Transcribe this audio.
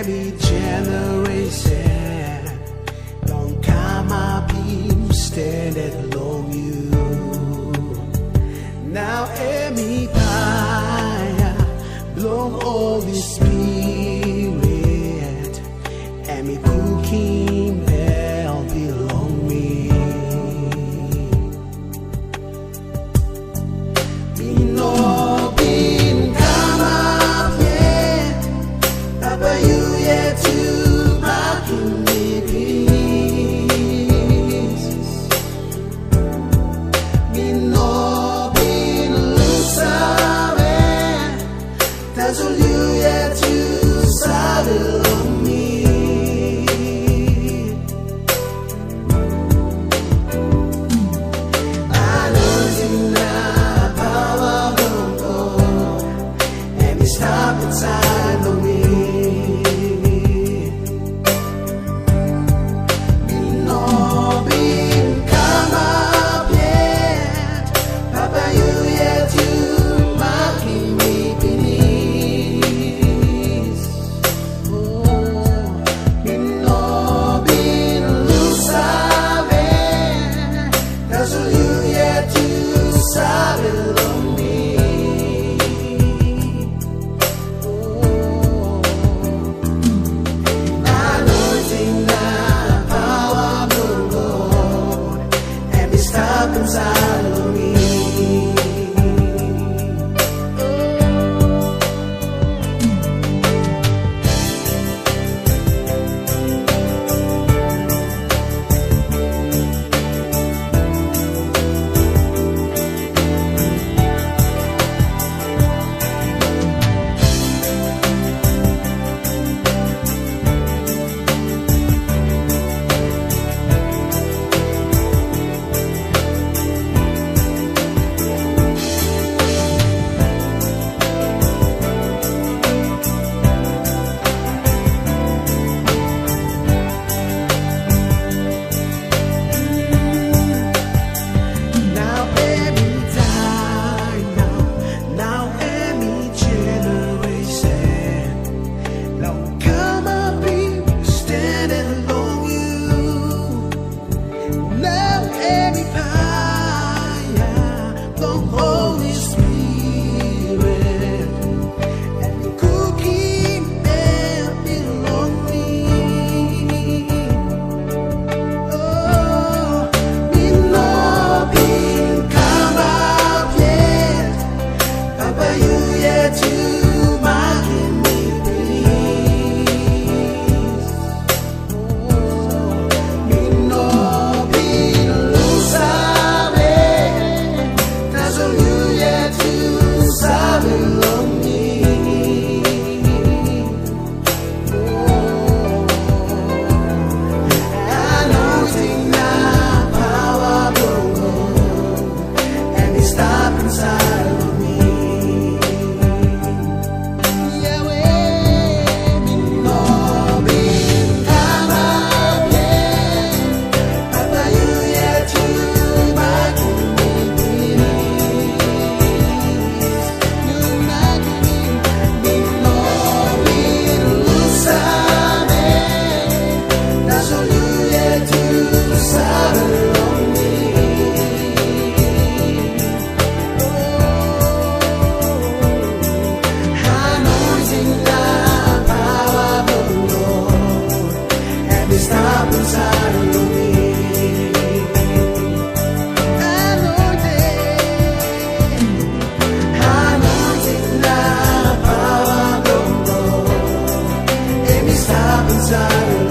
every generation. Long kamap standeth along you. Now every fire, blong Holy Spirit, and me cooking bell belong me. Me no bin kamap yet, Papa you yet to makim me pinis. Me no bin lusawe, that's all you yet to saddle on me. Annointing the power of God, and me stop inside of me. Me no bin kamap yet, Papa you yet to makim me pinis. Me no bin lusawe, that's all you yet to saddle on me. Annointing the power of God, and me stop inside of me. Now every time, now every generation, long kamap standing along you. Now every fire, long Holy Spirit, and the cooking bell belong me. Oh, me no bin kamap yet, Papa you yet to makim me pinis. Me no bin lusawe, that's all you yet to saddle on me. Annointing the power of God, and me stop inside of me. Yahweh, me no bin kamap yet, Papa you yet to makim me pinis. You makim me no bin lusawe, that's all you yet to saddle on me. Annointing the power of God, and me stop inside of me. Annointing the power of God, and me stop inside of me.